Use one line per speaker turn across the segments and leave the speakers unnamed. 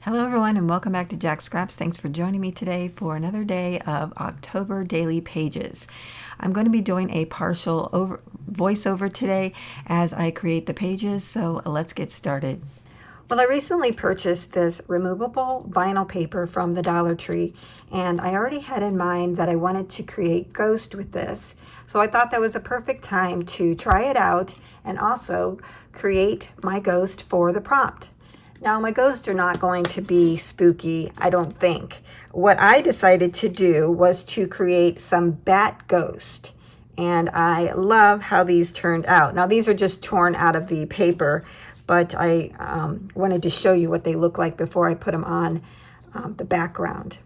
Hello everyone and welcome back to Jacqs Scraps. Thanks for joining me today for another day of October daily pages. I'm going to be doing a partial voiceover today as I create the pages, so let's get started. Well, I recently purchased this removable vinyl paper from the Dollar Tree, and I already had in mind that I wanted to create ghosts with this. So I thought that was a perfect time to try it out and also create my ghost for the prompt. Now, my ghosts are not going to be spooky, I don't think. What I decided to do was to create some bat ghost, and I love how these turned out. Now, these are just torn out of the paper, but I wanted to show you what they look like before I put them on the background.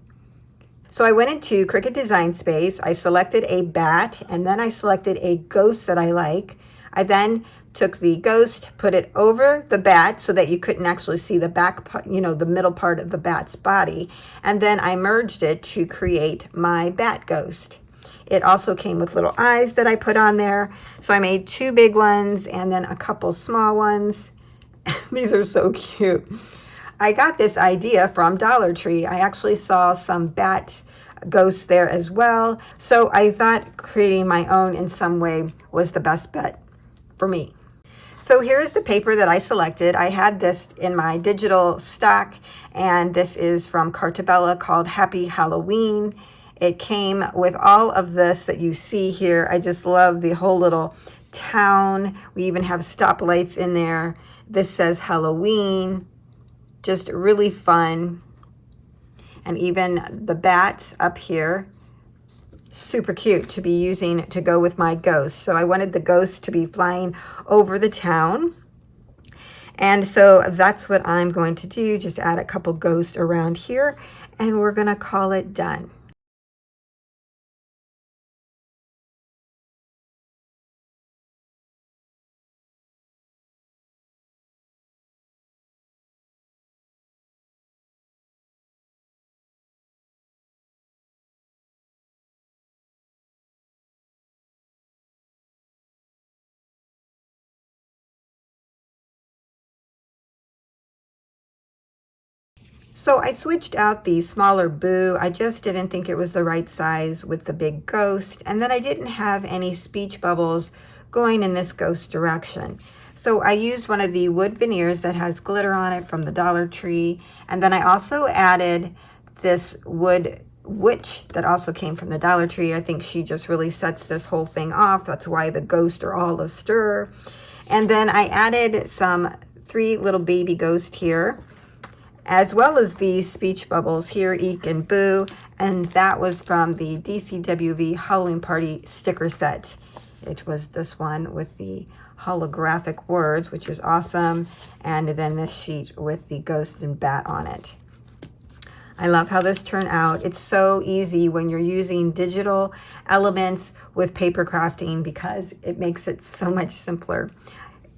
So I went into Cricut Design Space, I selected a bat, and then I selected a ghost that I like. I then took the ghost, put it over the bat so that you couldn't actually see the back part, the middle part of the bat's body. And then I merged it to create my bat ghost. It also came with little eyes that I put on there. So I made two big ones and then a couple small ones. These are so cute. I got this idea from Dollar Tree. I actually saw some bat ghosts there as well. So I thought creating my own in some way was the best bet for me. So here's the paper that I selected. I had this in my digital stock, and this is from Carta called Happy Halloween. It came with all of this that you see here. I just love the whole little town. We even have stoplights in there. This says Halloween. Just really fun. And even the bats up here. Super cute to be using to go with my ghost. So I wanted the ghost to be flying over the town. And so that's what I'm going to do. Just add a couple ghosts around here and we're going to call it done. So I switched out the smaller boo. I just didn't think it was the right size with the big ghost. And then I didn't have any speech bubbles going in this ghost direction. So I used one of the wood veneers that has glitter on it from the Dollar Tree. And then I also added this wood witch that also came from the Dollar Tree. I think she just really sets this whole thing off. That's why the ghosts are all astir. And then I added some 3 little baby ghosts here, as well as these speech bubbles here, Eek and Boo, and that was from the DCWV Halloween Party sticker set. It was this one with the holographic words, which is awesome, and then this sheet with the ghost and bat on it. I love how this turned out. It's so easy when you're using digital elements with paper crafting because it makes it so much simpler.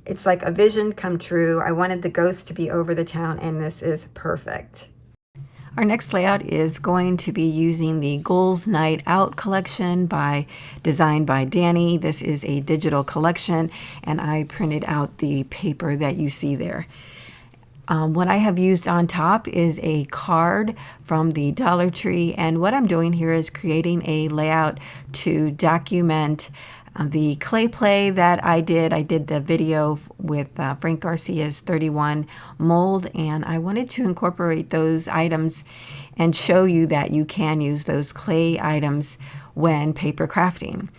It's like a vision come true. I wanted the ghost to be over the town, and this is perfect. Our next layout is going to be using the Ghouls Night Out collection designed by Dani. This is a digital collection, and I printed out the paper that you see there. What I have used on top is a card from the Dollar Tree, and what I'm doing here is creating a layout to document the clay play that I did the video with Frank Garcia's 31 mold, and I wanted to incorporate those items and show you that you can use those clay items when paper crafting.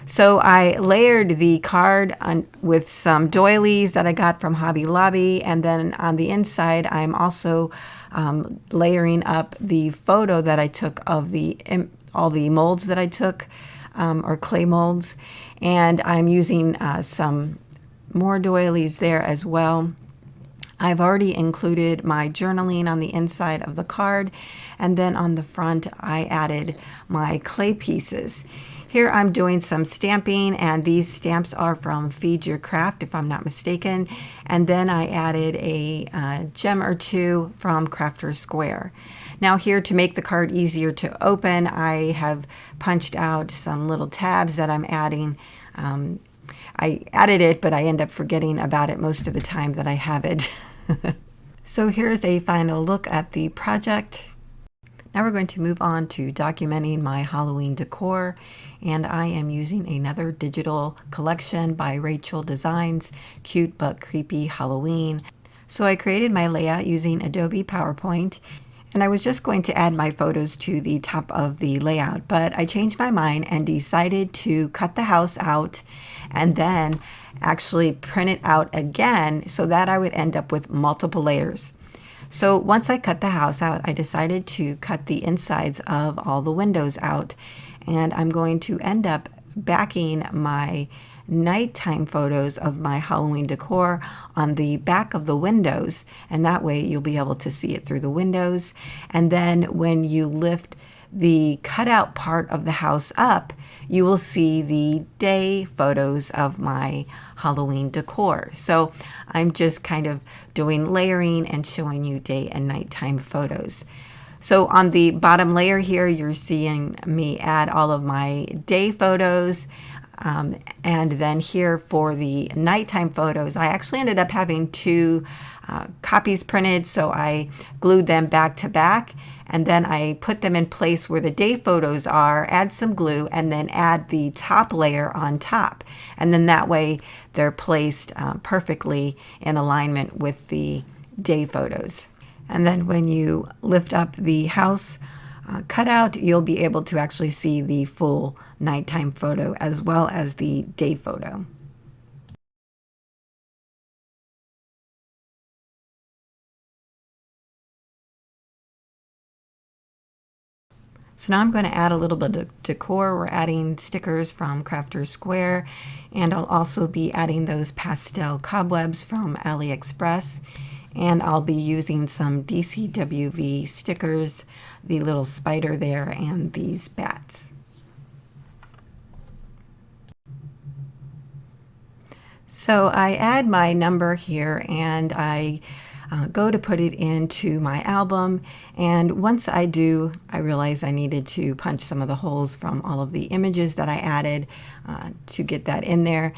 So I layered the card with some doilies that I got from Hobby Lobby, and then on the inside I'm also layering up the photo that I took of all the molds that I took, or clay molds, and I'm using some more doilies there as well. I've already included my journaling on the inside of the card, and then on the front I added my clay pieces. Here I'm doing some stamping, and these stamps are from Feed Your Craft, if I'm not mistaken, and then I added a gem or two from Crafter's Square. Now here, to make the card easier to open, I have punched out some little tabs that I'm adding. I added it, but I end up forgetting about it most of the time that I have it. So here's a final look at the project. Now we're going to move on to documenting my Halloween decor, and I am using another digital collection by Rachel Designs, Cute But Creepy Halloween. So I created my layout using Adobe PowerPoint, and I was just going to add my photos to the top of the layout, but I changed my mind and decided to cut the house out and then actually print it out again so that I would end up with multiple layers. So once I cut the house out, I decided to cut the insides of all the windows out, and I'm going to end up backing my nighttime photos of my Halloween decor on the back of the windows, and that way you'll be able to see it through the windows. And then when you lift the cutout part of the house up, you will see the day photos of my Halloween decor. So I'm just kind of doing layering and showing you day and nighttime photos. So on the bottom layer here, you're seeing me add all of my day photos. And then here for the nighttime photos, I actually ended up having two copies printed, so I glued them back to back, and then I put them in place where the day photos are, add some glue, and then add the top layer on top. And then that way they're placed perfectly in alignment with the day photos. And then when you lift up the house cutout, you'll be able to actually see the full nighttime photo as well as the day photo. So now I'm going to add a little bit of decor. We're adding stickers from Crafter's Square, and I'll also be adding those pastel cobwebs from AliExpress. And I'll be using some DCWV stickers, the little spider there, and these bats. So I add my number here, and I go to put it into my album, and once I do, I realized I needed to punch some of the holes from all of the images that I added to get that in there.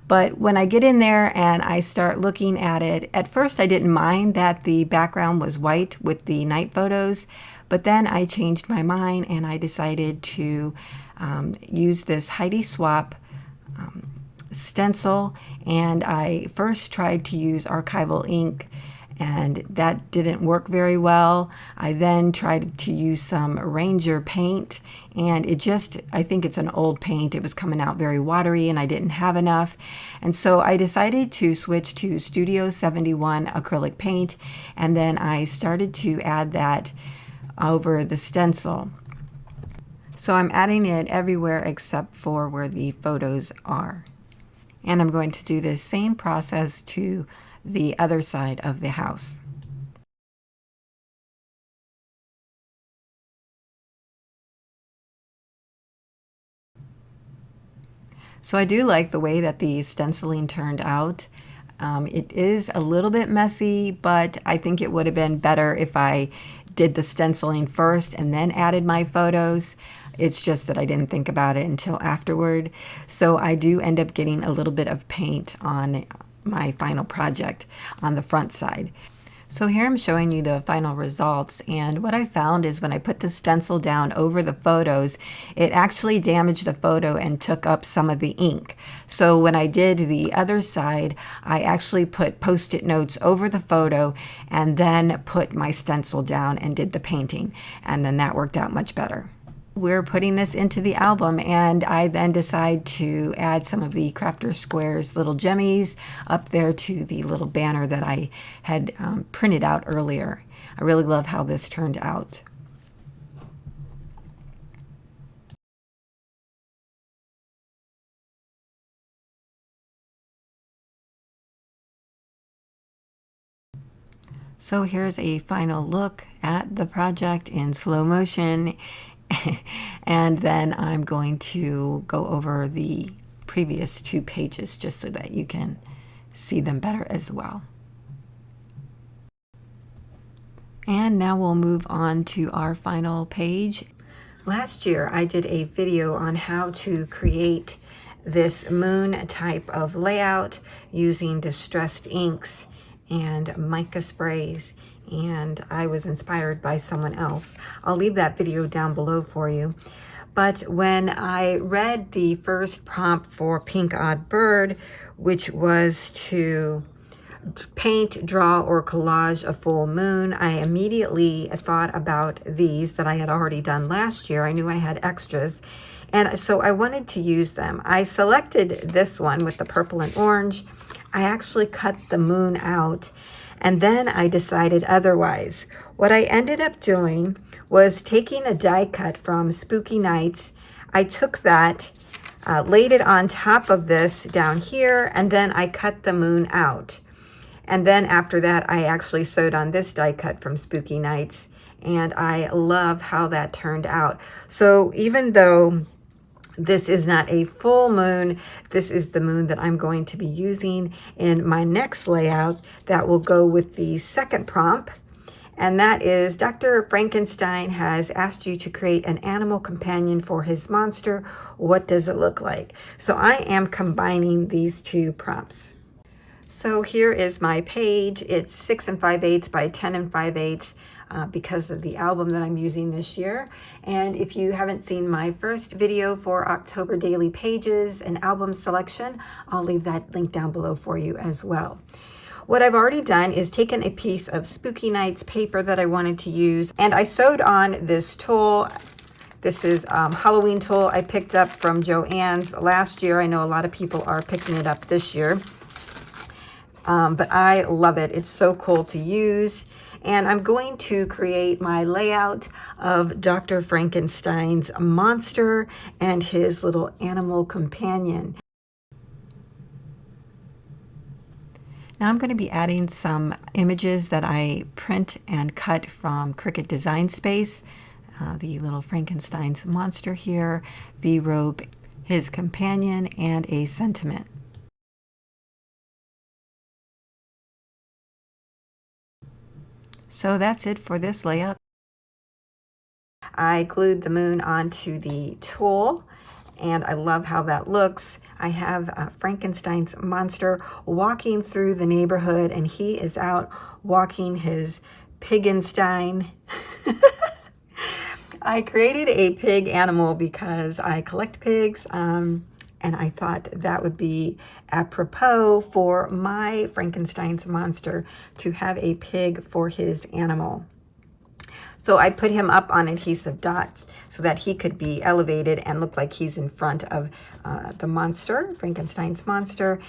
But when I get in there and I start looking at it, at first I didn't mind that the background was white with the night photos, but then I changed my mind and I decided to use this Heidi Swap stencil, and I first tried to use archival ink, and that didn't work very well. I then tried to use some Ranger paint, and it just, I think it's an old paint. It was coming out very watery and I didn't have enough. And so I decided to switch to Studio 71 acrylic paint, and then I started to add that over the stencil. So I'm adding it everywhere except for where the photos are. And I'm going to do the same process to the other side of the house. So I do like the way that the stenciling turned out. It is a little bit messy, but I think it would have been better if I did the stenciling first and then added my photos. It's just that I didn't think about it until afterward. So I do end up getting a little bit of paint on my final project on the front side. So here I'm showing you the final results, and what I found is when I put the stencil down over the photos, it actually damaged the photo and took up some of the ink. So when I did the other side, I actually put post-it notes over the photo and then put my stencil down and did the painting, and then that worked out much better. We're putting this into the album, and I then decide to add some of the Crafter's Squares little jemmies up there to the little banner that I had printed out earlier. I really love how this turned out. So here's a final look at the project in slow motion. And then I'm going to go over the previous 2 pages just so that you can see them better as well. And now we'll move on to our final page. Last year I did a video on how to create this moon type of layout using distressed inks, and mica sprays, and I was inspired by someone else. I'll leave that video down below for you. But when I read the first prompt for PinkOddBird, which was to paint, draw, or collage a full moon, I immediately thought about these that I had already done last year. I knew I had extras, and so I wanted to use them. I selected this one with the purple and orange. I actually cut the moon out, and then I decided otherwise. What I ended up doing was taking a die cut from Spooky Nights. I took that, laid it on top of this down here, and then I cut the moon out. And then after that, I actually sewed on this die cut from Spooky Nights, and I love how that turned out. So even though this is not a full moon, this is the moon that I'm going to be using in my next layout that will go with the second prompt. And that is, Dr. Frankenstein has asked you to create an animal companion for his monster. What does it look like? So I am combining these two prompts. So here is my page. It's 6 5/8 by 10 5/8 because of the album that I'm using this year. And if you haven't seen my first video for October daily pages and album selection, I'll leave that link down below for you as well. What I've already done is taken a piece of Spooky Nights paper that I wanted to use, and I sewed on this tulle. This is Halloween tulle I picked up from Joann's last year. I know a lot of people are picking it up this year. But I love it. It's so cool to use. And I'm going to create my layout of Dr. Frankenstein's monster and his little animal companion. Now I'm going to be adding some images that I print and cut from Cricut Design Space. The little Frankenstein's monster here, the robe, his companion, and a sentiment. So that's it for this layout. I glued the moon onto the tulle, and I love how that looks. I have Frankenstein's monster walking through the neighborhood, and he is out walking his Pigenstein. I created a pig animal because I collect pigs, and I thought that would be apropos for my Frankenstein's monster to have a pig for his animal. So I put him up on adhesive dots so that he could be elevated and look like he's in front of the monster, Frankenstein's monster.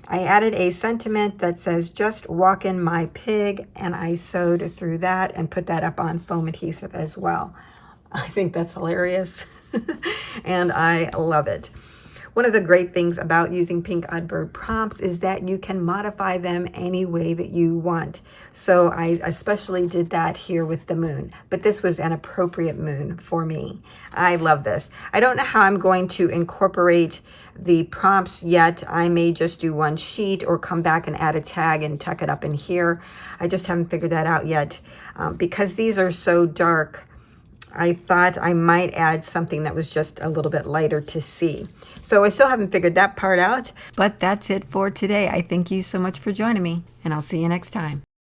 I added a sentiment that says, "Just walk in my pig," and I sewed through that and put that up on foam adhesive as well. I think that's hilarious, and I love it. One of the great things about using PinkOddBird prompts is that you can modify them any way that you want. So I especially did that here with the moon, but this was an appropriate moon for me. I love this. I don't know how I'm going to incorporate the prompts yet. I may just do one sheet or come back and add a tag and tuck it up in here. I just haven't figured that out yet. Because these are so dark, I thought I might add something that was just a little bit lighter to see. So I still haven't figured that part out, but that's it for today. I thank you so much for joining me, and I'll see you next time.